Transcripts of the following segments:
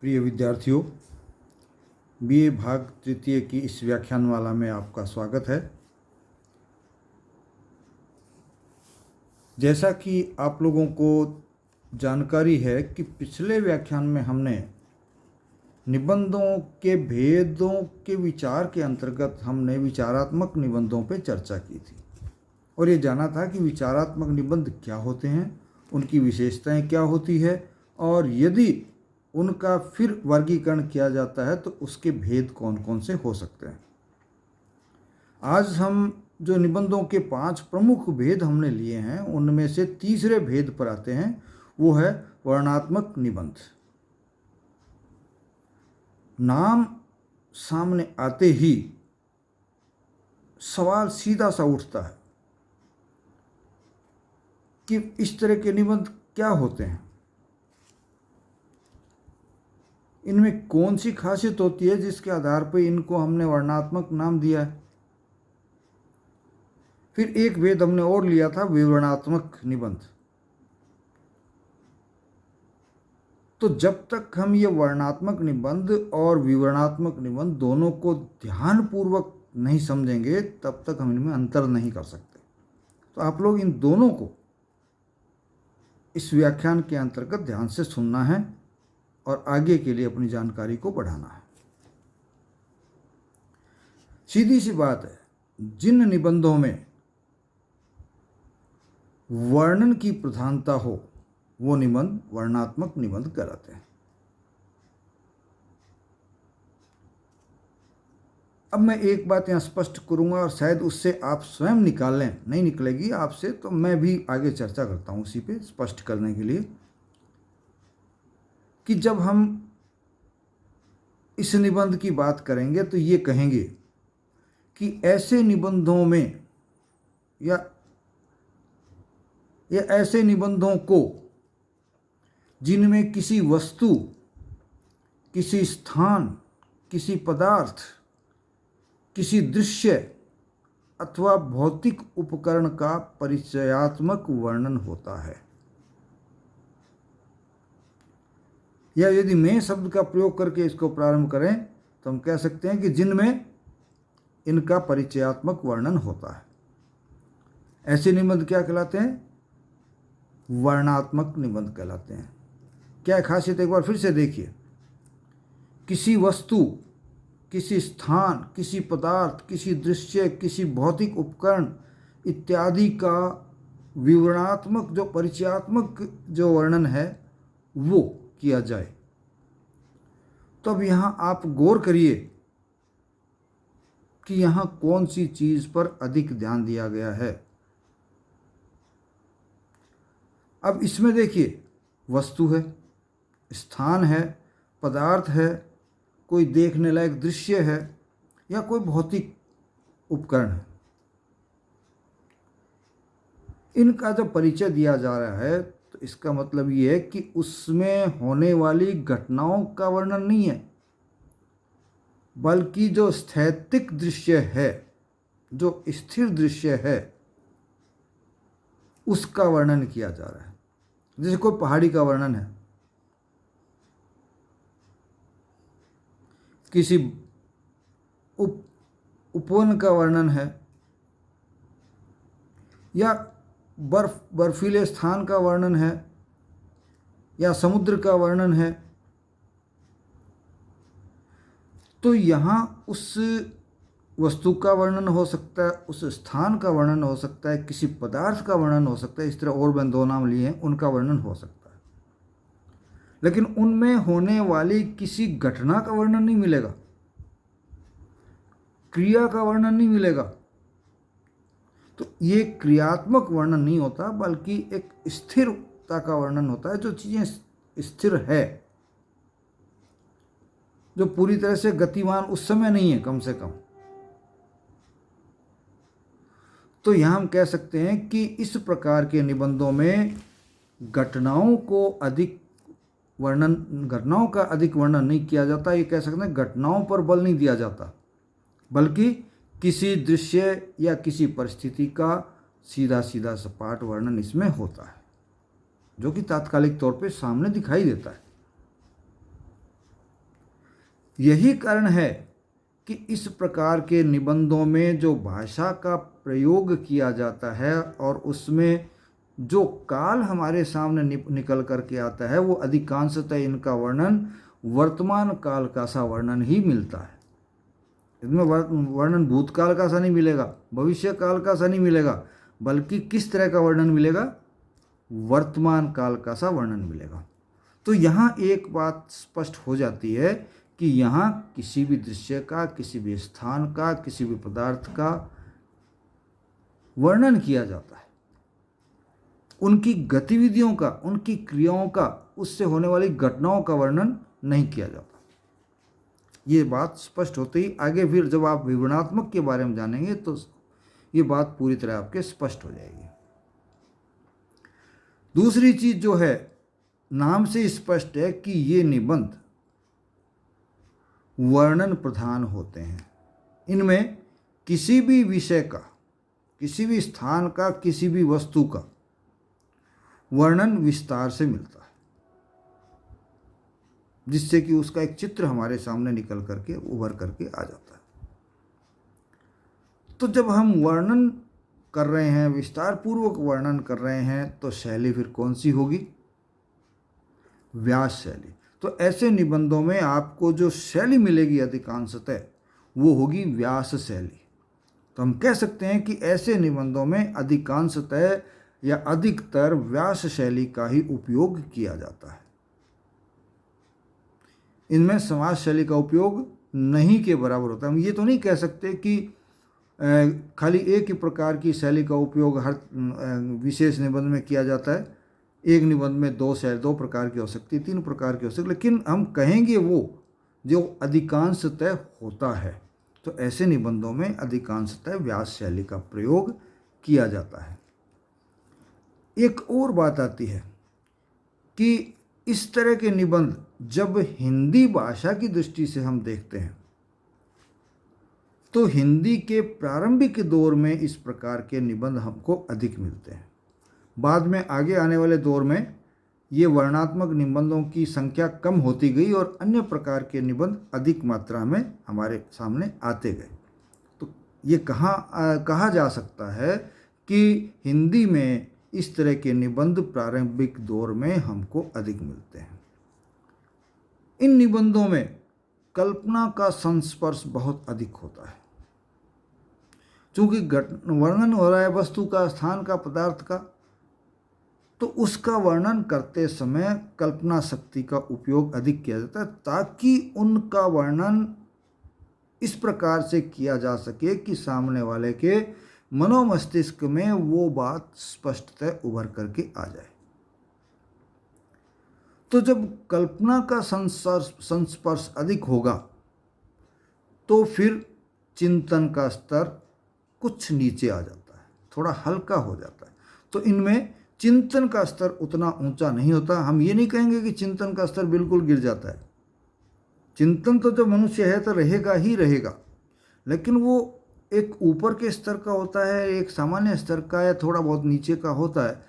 प्रिय विद्यार्थियों, बीए भाग तृतीय की इस व्याख्यानमाला में आपका स्वागत है। जैसा कि आप लोगों को जानकारी है कि पिछले व्याख्यान में हमने निबंधों के भेदों के विचार के अंतर्गत हमने विचारात्मक निबंधों पर चर्चा की थी और ये जाना था कि विचारात्मक निबंध क्या होते हैं, उनकी विशेषताएं क्या होती है और यदि उनका फिर वर्गीकरण किया जाता है तो उसके भेद कौन कौन से हो सकते हैं। आज हम जो निबंधों के 5 प्रमुख भेद हमने लिए हैं उनमें से तीसरे भेद पर आते हैं, वो है वर्णनात्मक निबंध। नाम सामने आते ही सवाल सीधा सा उठता है कि इस तरह के निबंध क्या होते हैं, इनमें कौन सी खासियत होती है जिसके आधार पर इनको हमने वर्णनात्मक नाम दिया है। फिर एक भेद हमने और लिया था, विवरणात्मक निबंध। तो जब तक हम ये वर्णनात्मक निबंध और विवरणात्मक निबंध दोनों को ध्यानपूर्वक नहीं समझेंगे तब तक हम इनमें अंतर नहीं कर सकते। तो आप लोग इन दोनों को इस व्याख्यान के अंतर्गत ध्यान से सुनना है और आगे के लिए अपनी जानकारी को बढ़ाना है। सीधी सी बात है, जिन निबंधों में वर्णन की प्रधानता हो वो निबंध वर्णनात्मक निबंध कहलाते हैं। अब मैं एक बात यहाँ स्पष्ट करूँगा और शायद उससे आप स्वयं निकाल लें, नहीं निकलेगी आपसे तो मैं भी आगे चर्चा करता हूँ उसी पे स्पष्ट करने के लिए कि जब हम इस निबंध की बात करेंगे तो ये कहेंगे कि ऐसे निबंधों में या ऐसे निबंधों को जिनमें किसी वस्तु, किसी स्थान, किसी पदार्थ, किसी दृश्य अथवा भौतिक उपकरण का परिचयात्मक वर्णन होता है, या यदि मैं शब्द का प्रयोग करके इसको प्रारंभ करें तो हम कह सकते हैं कि जिनमें इनका परिचयात्मक वर्णन होता है, ऐसे निबंध क्या कहलाते हैं? वर्णनात्मक निबंध कहलाते हैं। क्या खासियत एक बार फिर से देखिए, किसी वस्तु, किसी स्थान, किसी पदार्थ, किसी दृश्य, किसी भौतिक उपकरण इत्यादि का विवरणात्मक जो परिचयात्मक जो वर्णन है वो किया जाए। तो अब यहाँ आप गौर करिए कि यहाँ कौन सी चीज़ पर अधिक ध्यान दिया गया है। अब इसमें देखिए, वस्तु है, स्थान है, पदार्थ है, कोई देखने लायक दृश्य है या कोई भौतिक उपकरण है। इनका जब परिचय दिया जा रहा है तो इसका मतलब ये है कि उसमें होने वाली घटनाओं का वर्णन नहीं है, बल्कि जो स्थैतिक दृश्य है, जो स्थिर दृश्य है, उसका वर्णन किया जा रहा है। जैसे कोई पहाड़ी का वर्णन है, किसी उपवन का वर्णन है या बर्फीले स्थान का वर्णन है या समुद्र का वर्णन है, तो यहाँ उस वस्तु का वर्णन हो सकता है, उस स्थान का वर्णन हो सकता है, किसी पदार्थ का वर्णन हो सकता है, इस तरह और मैंने 2 नाम लिए हैं, उनका वर्णन हो सकता है, लेकिन उनमें होने वाली किसी घटना का वर्णन नहीं मिलेगा, क्रिया का वर्णन नहीं मिलेगा। तो ये क्रियात्मक वर्णन नहीं होता बल्कि एक स्थिरता का वर्णन होता है, जो चीज़ें स्थिर है, जो पूरी तरह से गतिमान उस समय नहीं है कम से कम। तो यहाँ हम कह सकते हैं कि इस प्रकार के निबंधों में घटनाओं का अधिक वर्णन नहीं किया जाता। ये कह सकते हैं घटनाओं पर बल नहीं दिया जाता, बल्कि किसी दृश्य या किसी परिस्थिति का सीधा सीधा सपाट वर्णन इसमें होता है, जो कि तात्कालिक तौर पे सामने दिखाई देता है। यही कारण है कि इस प्रकार के निबंधों में जो भाषा का प्रयोग किया जाता है और उसमें जो काल हमारे सामने निकल करके आता है, वो अधिकांशतः इनका वर्णन वर्तमान काल का सा वर्णन ही मिलता है। इसमें वर्णन भूतकाल का सा नहीं मिलेगा, भविष्य काल का सा नहीं मिलेगा, बल्कि किस तरह का वर्णन मिलेगा? वर्तमान काल का सा वर्णन मिलेगा। तो यहाँ एक बात स्पष्ट हो जाती है कि यहाँ किसी भी दृश्य का, किसी भी स्थान का, किसी भी पदार्थ का वर्णन किया जाता है, उनकी गतिविधियों का, उनकी क्रियाओं का, उससे होने वाली घटनाओं का वर्णन नहीं किया जाता। ये बात स्पष्ट होते ही आगे फिर जब आप विवरणात्मक के बारे में जानेंगे तो ये बात पूरी तरह आपके स्पष्ट हो जाएगी। दूसरी चीज जो है, नाम से स्पष्ट है कि ये निबंध वर्णन प्रधान होते हैं। इनमें किसी भी विषय का, किसी भी स्थान का, किसी भी वस्तु का वर्णन विस्तार से मिलता है, जिससे कि उसका एक चित्र हमारे सामने निकल करके, उभर करके आ जाता है। तो जब हम वर्णन कर रहे हैं, विस्तार पूर्वक वर्णन कर रहे हैं, तो शैली फिर कौन सी होगी? व्यास शैली। तो ऐसे निबंधों में आपको जो शैली मिलेगी अधिकांशतः, वो होगी व्यास शैली। तो हम कह सकते हैं कि ऐसे निबंधों में अधिकांशतः या अधिकतर व्यास शैली का ही उपयोग किया जाता है। इनमें समास शैली का उपयोग नहीं के बराबर होता है। हम ये तो नहीं कह सकते कि खाली एक ही प्रकार की शैली का उपयोग हर विशेष निबंध में किया जाता है। एक निबंध में दो प्रकार की हो सकती है, 3 प्रकार की हो सकती है, लेकिन हम कहेंगे वो जो अधिकांशतः होता है। तो ऐसे निबंधों में अधिकांशतः व्यास शैली का प्रयोग किया जाता है। एक और बात आती है कि इस तरह के निबंध जब हिंदी भाषा की दृष्टि से हम देखते हैं, तो हिंदी के प्रारंभिक दौर में इस प्रकार के निबंध हमको अधिक मिलते हैं। बाद में आगे आने वाले दौर में ये वर्णनात्मक निबंधों की संख्या कम होती गई और अन्य प्रकार के निबंध अधिक मात्रा में हमारे सामने आते गए। तो ये कहा जा सकता है कि हिंदी में इस तरह के निबंध प्रारंभिक दौर में हमको अधिक मिलते हैं। इन निबंधों में कल्पना का संस्पर्श बहुत अधिक होता है। चूंकि वर्णन हो रहा है वस्तु का, स्थान का, पदार्थ का, तो उसका वर्णन करते समय कल्पना शक्ति का उपयोग अधिक किया जाता है, ताकि उनका वर्णन इस प्रकार से किया जा सके कि सामने वाले के मनोमस्तिष्क में वो बात स्पष्टतः उभर करके आ जाए। तो जब कल्पना का संस्पर्श अधिक होगा, तो फिर चिंतन का स्तर कुछ नीचे आ जाता है, थोड़ा हल्का हो जाता है। तो इनमें चिंतन का स्तर उतना ऊंचा नहीं होता। हम ये नहीं कहेंगे कि चिंतन का स्तर बिल्कुल गिर जाता है। चिंतन तो जो मनुष्य है तो रहेगा ही रहेगा, लेकिन वो एक ऊपर के स्तर का होता है, एक सामान्य स्तर का या थोड़ा बहुत नीचे का होता है।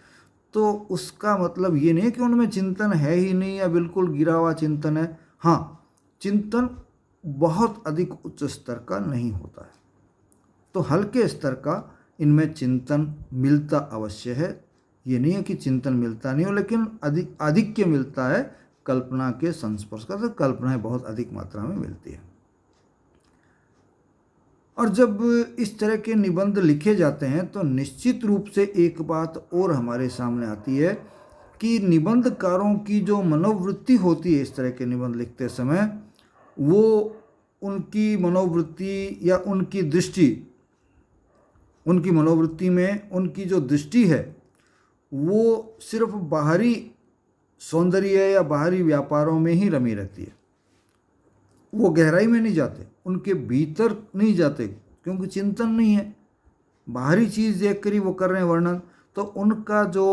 तो उसका मतलब ये नहीं कि उनमें चिंतन है ही नहीं या बिल्कुल गिरा हुआ चिंतन है। हाँ, चिंतन बहुत अधिक उच्च स्तर का नहीं होता है। तो हल्के स्तर का इनमें चिंतन मिलता अवश्य है। ये नहीं है कि चिंतन मिलता नहीं हो, लेकिन आधिक्य मिलता है कल्पना के संस्पर्श का। तो कल्पनाएं बहुत अधिक मात्रा में मिलती है। और जब इस तरह के निबंध लिखे जाते हैं तो निश्चित रूप से एक बात और हमारे सामने आती है कि निबंधकारों की जो मनोवृत्ति होती है इस तरह के निबंध लिखते समय, वो उनकी मनोवृत्ति या उनकी दृष्टि, उनकी मनोवृत्ति में उनकी जो दृष्टि है वो सिर्फ बाहरी सौंदर्य या बाहरी व्यापारों में ही रमी रहती है। वो गहराई में नहीं जाते, उनके भीतर नहीं जाते, क्योंकि चिंतन नहीं है। बाहरी चीज़ देख कर ही वो कर रहे हैं वर्णन। तो उनका जो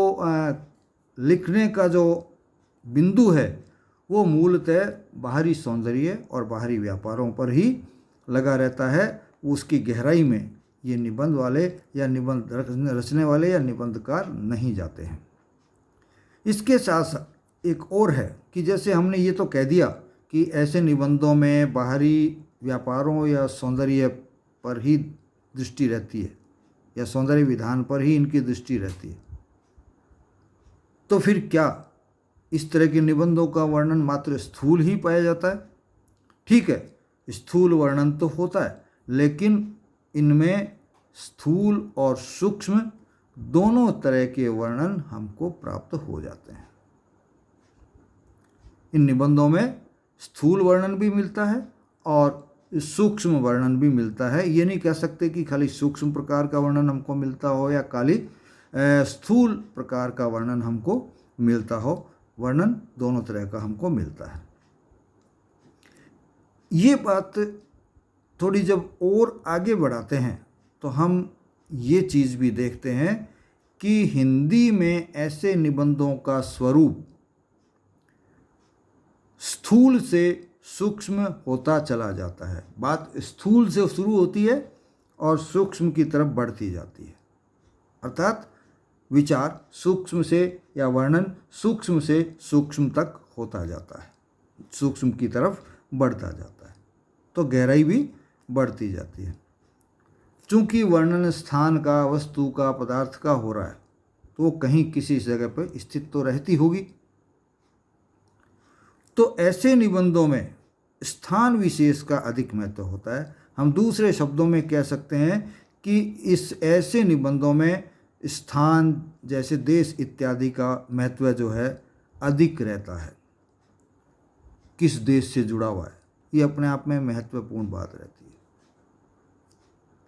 लिखने का जो बिंदु है वो मूलतः बाहरी सौंदर्य और बाहरी व्यापारों पर ही लगा रहता है। उसकी गहराई में ये निबंध वाले या निबंध रचने वाले या निबंधकार नहीं जाते हैं। इसके साथ साथ एक और है कि जैसे हमने ये तो कह दिया कि ऐसे निबंधों में बाहरी व्यापारों या सौंदर्य पर ही दृष्टि रहती है या सौंदर्य विधान पर ही इनकी दृष्टि रहती है, तो फिर क्या इस तरह के निबंधों का वर्णन मात्र स्थूल ही पाया जाता है? ठीक है, स्थूल वर्णन तो होता है, लेकिन इनमें स्थूल और सूक्ष्म दोनों तरह के वर्णन हमको प्राप्त हो जाते हैं। इन निबंधों में स्थूल वर्णन भी मिलता है और सूक्ष्म वर्णन भी मिलता है। ये नहीं कह सकते कि खाली सूक्ष्म प्रकार का वर्णन हमको मिलता हो या खाली स्थूल प्रकार का वर्णन हमको मिलता हो। वर्णन दोनों तरह का हमको मिलता है। ये बात थोड़ी जब और आगे बढ़ाते हैं तो हम ये चीज़ भी देखते हैं कि हिंदी में ऐसे निबंधों का स्वरूप स्थूल से सूक्ष्म होता चला जाता है। बात स्थूल से शुरू होती है और सूक्ष्म की तरफ बढ़ती जाती है, अर्थात विचार सूक्ष्म से या वर्णन सूक्ष्म से सूक्ष्म तक होता जाता है, सूक्ष्म की तरफ बढ़ता जाता है, तो गहराई भी बढ़ती जाती है। चूँकि वर्णन स्थान का, वस्तु का, पदार्थ का हो रहा है तो वो कहीं किसी जगह पर स्थित तो रहती होगी। तो ऐसे निबंधों में स्थान विशेष का अधिक महत्व होता है। हम दूसरे शब्दों में कह सकते हैं कि इस ऐसे निबंधों में स्थान जैसे देश इत्यादि का महत्व जो है अधिक रहता है। किस देश से जुड़ा हुआ है, ये अपने आप में महत्वपूर्ण बात रहती है,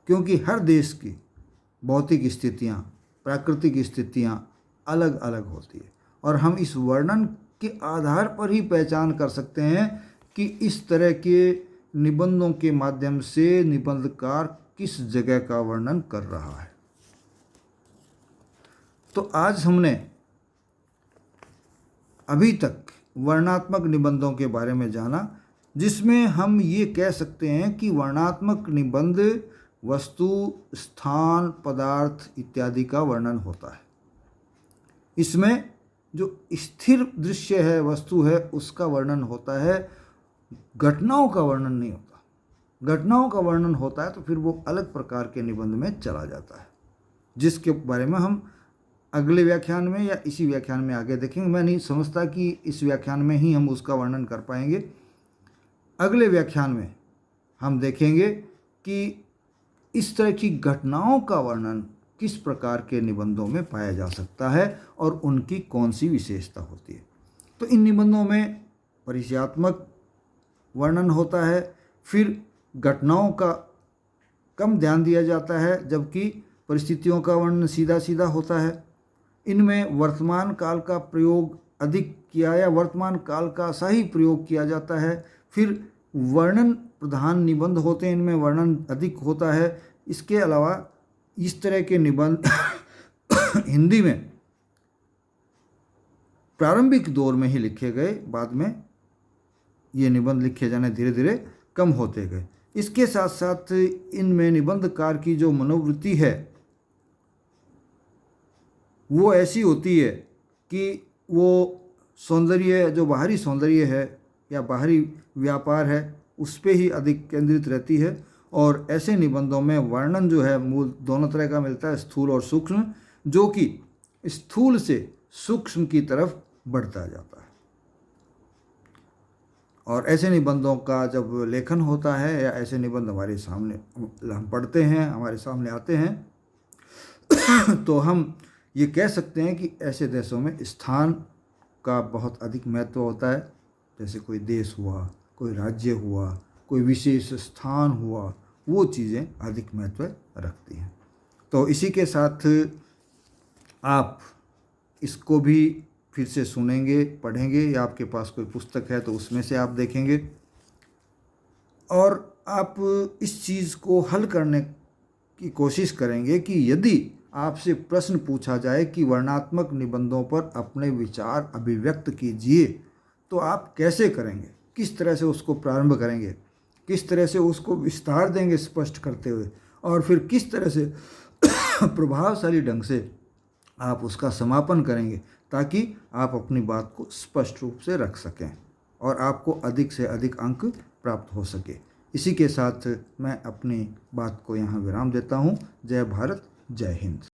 क्योंकि हर देश की भौतिक स्थितियाँ, प्राकृतिक स्थितियाँ अलग अलग होती है और हम इस वर्णन के आधार पर ही पहचान कर सकते हैं कि इस तरह के निबंधों के माध्यम से निबंधकार किस जगह का वर्णन कर रहा है। तो आज हमने अभी तक वर्णनात्मक निबंधों के बारे में जाना, जिसमें हम ये कह सकते हैं कि वर्णनात्मक निबंध वस्तु, स्थान, पदार्थ इत्यादि का वर्णन होता है। इसमें जो स्थिर दृश्य है, वस्तु है, उसका वर्णन होता है, घटनाओं का वर्णन नहीं होता। घटनाओं का वर्णन होता है तो फिर वो अलग प्रकार के निबंध में चला जाता है, जिसके बारे में हम अगले व्याख्यान में या इसी व्याख्यान में आगे देखेंगे। मैं नहीं समझता कि इस व्याख्यान में ही हम उसका वर्णन कर पाएंगे। अगले व्याख्यान में हम देखेंगे कि इस तरह की घटनाओं का वर्णन किस प्रकार के निबंधों में पाया जा सकता है और उनकी कौन सी विशेषता होती है। तो इन निबंधों में परिचयात्मक वर्णन होता है, फिर घटनाओं का कम ध्यान दिया जाता है, जबकि परिस्थितियों का वर्णन सीधा सीधा होता है। इनमें वर्तमान काल का प्रयोग अधिक किया या वर्तमान काल का सही प्रयोग किया जाता है। फिर वर्णन प्रधान निबंध होते हैं, इनमें वर्णन अधिक होता है। इसके अलावा इस तरह के निबंध हिंदी में प्रारंभिक दौर में ही लिखे गए, बाद में ये निबंध लिखे जाने धीरे धीरे कम होते गए। इसके साथ साथ इनमें निबंधकार की जो मनोवृत्ति है वो ऐसी होती है कि वो सौंदर्य, जो बाहरी सौंदर्य है या बाहरी व्यापार है, उस पे ही अधिक केंद्रित रहती है। और ऐसे निबंधों में वर्णन जो है मूल दोनों तरह का मिलता है, स्थूल और सूक्ष्म, जो कि स्थूल से सूक्ष्म की तरफ बढ़ता जाता है। और ऐसे निबंधों का जब लेखन होता है या ऐसे निबंध हमारे सामने हम पढ़ते हैं, हमारे सामने आते हैं तो हम ये कह सकते हैं कि ऐसे देशों में स्थान का बहुत अधिक महत्व होता है। जैसे कोई देश हुआ, कोई राज्य हुआ, कोई विशेष स्थान हुआ, वो चीज़ें अधिक महत्व रखती हैं। तो इसी के साथ आप इसको भी फिर से सुनेंगे, पढ़ेंगे, या आपके पास कोई पुस्तक है तो उसमें से आप देखेंगे और आप इस चीज़ को हल करने की कोशिश करेंगे कि यदि आपसे प्रश्न पूछा जाए कि वर्णनात्मक निबंधों पर अपने विचार अभिव्यक्त कीजिए, तो आप कैसे करेंगे, किस तरह से उसको प्रारंभ करेंगे, किस तरह से उसको विस्तार देंगे स्पष्ट करते हुए, और फिर किस तरह से प्रभावशाली ढंग से आप उसका समापन करेंगे ताकि आप अपनी बात को स्पष्ट रूप से रख सकें और आपको अधिक से अधिक अंक प्राप्त हो सके। इसी के साथ मैं अपनी बात को यहाँ विराम देता हूँ। जय भारत, जय हिंद।